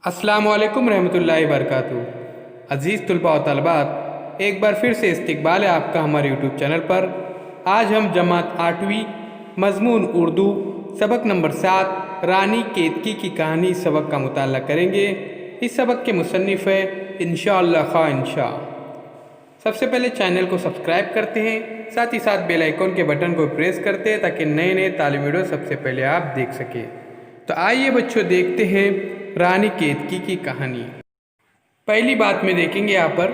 अस्सलामुअलैकुम रहमतुल्लाहि वबरकातुहू। अज़ीज़ तलबा व तलबात, एक बार फिर से इस्तकबाल है आपका हमारे यूट्यूब चैनल पर। आज हम जमात 8वीं मज़मून उर्दू सबक नंबर 7 रानी केतकी की कहानी सबक का मुताला करेंगे। इस सबक के मुसन्निफ़ है इंशाअल्लाह खा इंशा। सबसे पहले चैनल को सब्सक्राइब करते हैं, साथ ही साथ बेल आइकन के बटन को प्रेस करते हैं ताकि नए नए तालीमी वीडियो सबसे पहले आप देख सकें। तो आइए बच्चों देखते हैं रानी केतकी की कहानी। पहली बात में देखेंगे यहाँ पर,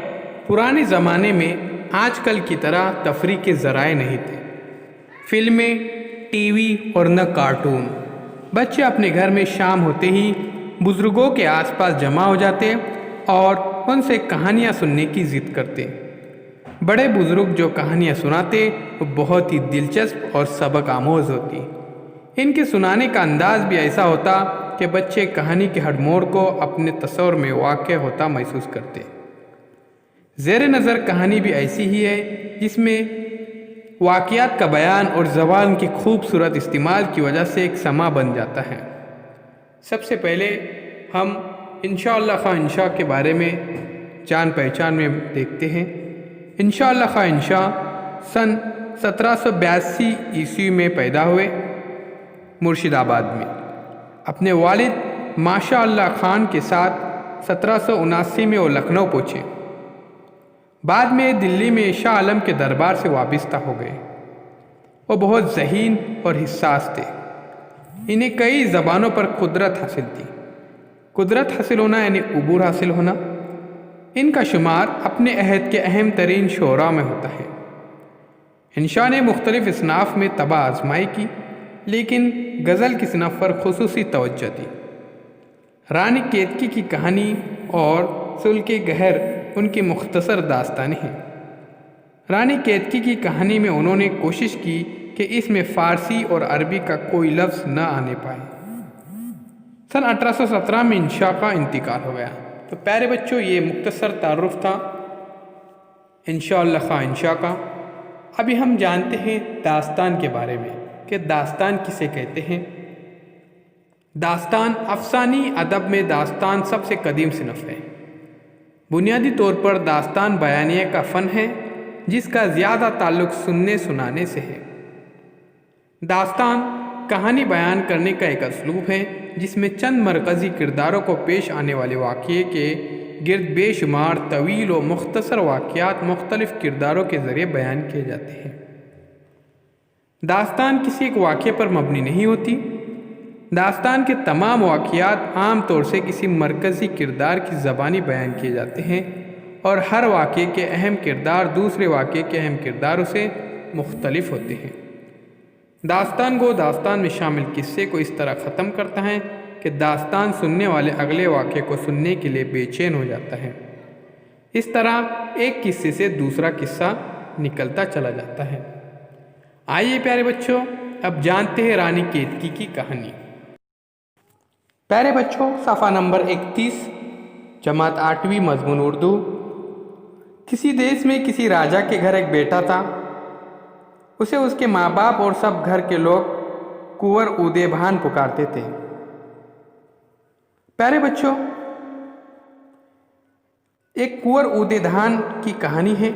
पुराने ज़माने में आजकल की तरह तफरीह के ज़राए नहीं थे। फिल्में, टीवी और न कार्टून। बच्चे अपने घर में शाम होते ही बुज़ुर्गों के आसपास जमा हो जाते और उनसे कहानियाँ सुनने की ज़िद करते। बड़े बुज़ुर्ग जो कहानियाँ सुनाते वो बहुत ही दिलचस्प और सबक आमोज़ होती। इनके सुनाने का अंदाज भी ऐसा होता कि बच्चे कहानी के हर मोड़ को अपने तस्वर में वाक़या होता महसूस करते। ज़ेर नज़र कहानी भी ऐसी ही है जिसमें वाक़यात का बयान और ज़बान की खूबसूरत इस्तेमाल की वजह से एक समा बन जाता है। सबसे पहले हम इंशाअल्लाह खा इंशा के बारे में जान पहचान में देखते हैं। इंशाअल्लाह खा इंशा सन 1782 ईस्वी में पैदा हुए मुर्शिदाबाद में। अपने वालिद माशाअल्लाह खान के साथ 1779 में वो लखनऊ पहुँचे। बाद में दिल्ली में शाह आलम के दरबार से वाबस्ता हो गए। वो बहुत ज़हीन और हिस्सास थे। इन्हें कई ज़बानों पर कुदरत हासिल थी। कुदरत हासिल होना यानी उबूर हासिल होना। इनका शुमार अपने अहद के अहम तरीन शोरा में होता है। इंशा ने मुख्तलिफ़ इसनाफ़ में तबा आजमाई की, लेकिन गज़ल की सनफ़ पर खुसूसी तवज्जो दी। रानी केतकी की कहानी और सुल्के गहर उनकी मुख्तसर दास्तानें हैं। रानी केतकी की कहानी में उन्होंने कोशिश की कि इसमें फ़ारसी और अरबी का कोई लफ्ज़ न आने पाए। सन 1817 में इंशा का इंतकाल हो गया। तो प्यारे बच्चों, ये मुख्तसर तारुफ था इंशाअल्लाह खा इंशा का। अभी हम जानते हैं दास्तान के बारे में कि दास्तान किसे कहते हैं। दास्तान अफसानी अदब में दास्तान सबसे कदीम सिनफ़ है। बुनियादी तौर पर दास्तान बयानिया का फ़न है जिसका ज़्यादा ताल्लुक़ सुनने सुनाने से है। दास्तान कहानी बयान करने का एक असलूब है जिसमें चंद मरकज़ी किरदारों को पेश आने वाले वाक़ये के गिर्द बेशुमार तवील व मुख्तसर वाक़यात मुख्तलिफ़ किरदारों के ज़रिए बयान किए जाते हैं। दास्तान किसी एक वाक़ये पर मबनी नहीं होती। दास्तान के तमाम वाक़यात आम तौर से किसी मरकज़ी किरदार की ज़बानी बयान किए जाते हैं और हर वाक़ये के अहम किरदार दूसरे वाक़ये के अहम किरदारों से मुख्तलिफ होते हैं। दास्तान को दास्तान में शामिल किस्से को इस तरह ख़त्म करता है कि दास्तान सुनने वाले अगले वाक़ये को सुनने के लिए बेचैन हो जाता है। इस तरह एक किस्से से दूसरा किस्सा निकलता चला जाता है। आइए प्यारे बच्चों, अब जानते हैं रानी केतकी की कहानी। प्यारे बच्चों, सफ़ा नंबर 31 जमात 8वीं मज़मून उर्दू। किसी देश में किसी राजा के घर एक बेटा था। उसे उसके माँ बाप और सब घर के लोग कुंवर उदे भान पुकारते थे। प्यारे बच्चों, एक कुंवर उदे धान की कहानी है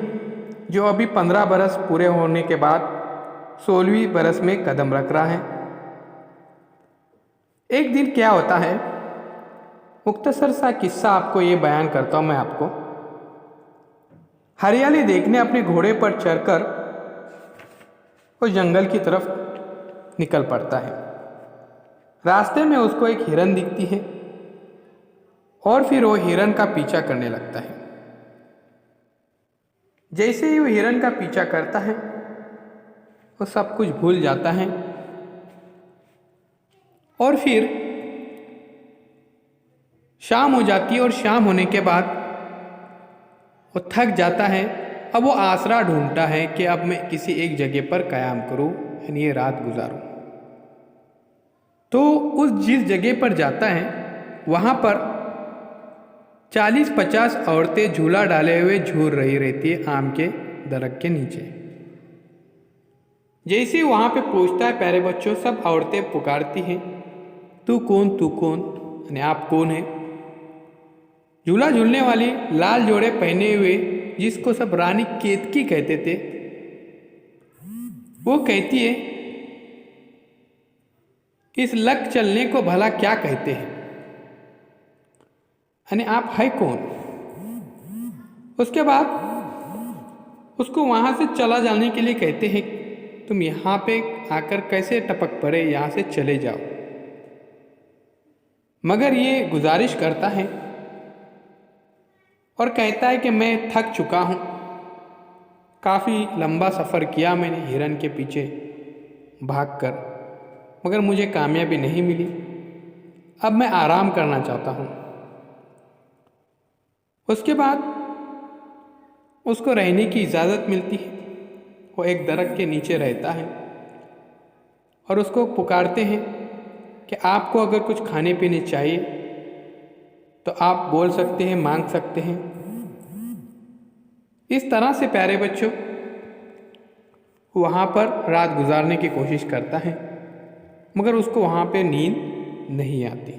जो अभी 15 बरस पूरे होने के बाद 16वीं बरस में कदम रख रहा है। एक दिन क्या होता है, मुख्तसर सा किस्सा आपको ये बयान करता हूँ मैं आपको। हरियाली देखने अपने घोड़े पर चढ़कर वो जंगल की तरफ निकल पड़ता है। रास्ते में उसको एक हिरन दिखती है और फिर वो हिरन का पीछा करने लगता है। जैसे ही वो हिरन का पीछा करता है वो सब कुछ भूल जाता है और फिर शाम हो जाती है और शाम होने के बाद वो थक जाता है। अब वो आसरा ढूंढता है कि अब मैं किसी एक जगह पर क़याम करूं, यानी ये रात गुजारूं। तो उस जिस जगह पर जाता है वहाँ पर 40-50 औरतें झूला डाले हुए झूल रही रहती है आम के दरख्त के नीचे। जैसे ही वहाँ पे पहुँचता है प्यारे बच्चों, सब औरतें पुकारती हैं, तू कौन, तू कौन, यानी आप कौन है। झूला झूलने वाली लाल जोड़े पहने हुए, जिसको सब रानी केतकी कहते थे, वो कहती है, इस लक चलने को भला क्या कहते हैं, यानी आप है कौन। उसके बाद उसको वहां से चला जाने के लिए कहते हैं, तुम यहाँ पे आकर कैसे टपक पड़े, यहाँ से चले जाओ। मगर ये गुजारिश करता है और कहता है कि मैं थक चुका हूँ, काफ़ी लंबा सफ़र किया मैंने हिरन के पीछे भागकर, मगर मुझे कामयाबी नहीं मिली, अब मैं आराम करना चाहता हूँ। उसके बाद उसको रहने की इजाज़त मिलती है। वो एक दरख्त के नीचे रहता है और उसको पुकारते हैं कि आपको अगर कुछ खाने पीने चाहिए तो आप बोल सकते हैं, मांग सकते हैं। इस तरह से प्यारे बच्चों वहाँ पर रात गुजारने की कोशिश करता है, मगर उसको वहाँ पे नींद नहीं आती।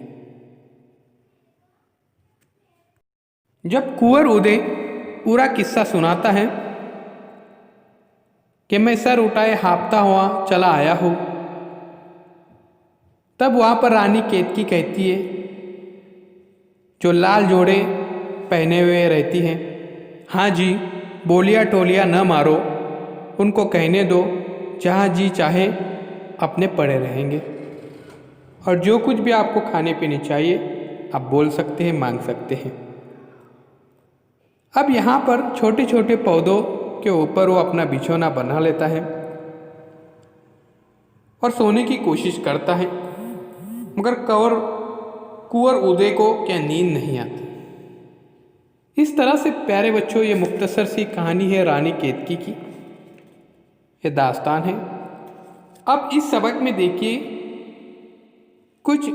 जब कुंवर उदय पूरा किस्सा सुनाता है कि मैं सर उठाए हाँफता हुआ चला आया हूँ, तब वहाँ पर रानी केतकी कहती है, जो लाल जोड़े पहने हुए रहती हैं, हाँ जी, बोलिया टोलिया न मारो, उनको कहने दो जहाँ जी चाहे अपने पड़े रहेंगे, और जो कुछ भी आपको खाने पीने चाहिए आप बोल सकते हैं, मांग सकते हैं। अब यहाँ पर छोटे छोटे पौधों के ऊपर वो अपना बिछौना बना लेता है और सोने की कोशिश करता है, मगर कुंवर उदय को क्या नींद नहीं आती। इस तरह से प्यारे बच्चों ये मुख्तसर सी कहानी है रानी केतकी की, ये दास्तान है। अब इस सबक में देखिए कुछ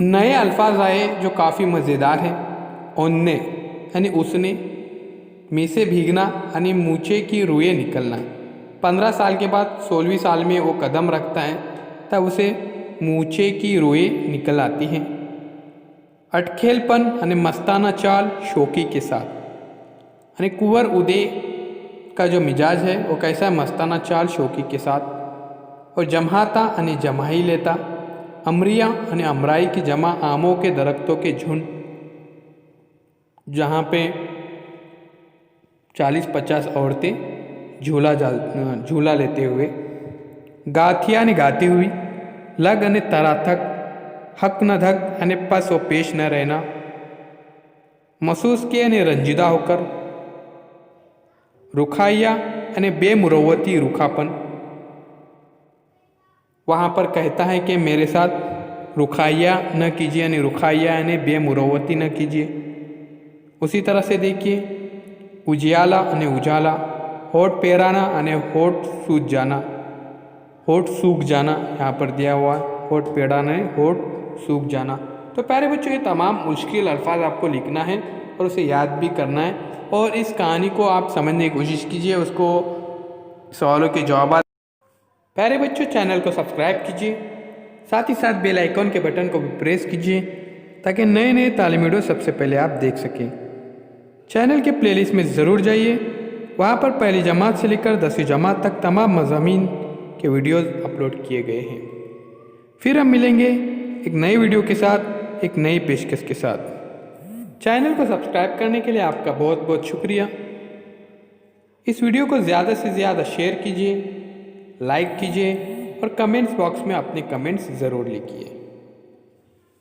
नए अल्फाज आए जो काफ़ी मज़ेदार हैं। ओन्ने यानी उसने, मी से भीगना यानी मूछे की रुएं निकलना। 15 साल के बाद 16वीं साल में वो कदम रखता है, तब उसे मूछे की रुएं निकल आती हैं। अटखेलपन यानी मस्ताना चाल शौकी के साथ, यानी कुंवर उदय का जो मिजाज है वो कैसा, मस्ताना चाल शौकी के साथ। और जमहाता यानी जमाही लेता। अमरिया यानी अमराई की जमा आमों के दरख्तों के झुंड, जहाँ पे 40-50 औरतें झूला लेते हुए। गाथिया ने गाती हुई। लग ने तराथक, हक न धक यानी पस व पेश न रहना। महसूस के यानी रंजीदा होकर। रुखाइया यानी बेमुरवती रुखापन। वहाँ पर कहता है कि मेरे साथ रुखाइया न कीजिए, यानी रुखाइया यानी बेमुरवती न कीजिए। उसी तरह से देखिए उजियाला यानी उजाला। होठ पेराना यानी होठ सूज जाना, होठ सूख जाना यहाँ पर दिया हुआ है। होठ पेड़ाना है होठ सूख जाना। तो प्यारे बच्चों ये तमाम मुश्किल अल्फाज आपको लिखना है और उसे याद भी करना है, और इस कहानी को आप समझने की कोशिश कीजिए, उसको सवालों के जवाब। प्यारे बच्चों चैनल को सब्सक्राइब कीजिए, साथ ही साथ बेल आइकॉन के बटन को भी प्रेस कीजिए ताकि नए नए तालीमी वीडियो सबसे पहले आप देख सकें। चैनल के प्लेलिस्ट में ज़रूर जाइए, वहाँ पर पहली जमात से लेकर 10वीं जमात तक तमाम मज़ामीन के वीडियोज़ अपलोड किए गए हैं। फिर हम मिलेंगे एक नई वीडियो के साथ, एक नई पेशकश के साथ। चैनल को सब्सक्राइब करने के लिए आपका बहुत बहुत शुक्रिया। इस वीडियो को ज़्यादा से ज़्यादा शेयर कीजिए, लाइक कीजिए और कमेंट्स बॉक्स में अपने कमेंट्स ज़रूर लिखिए।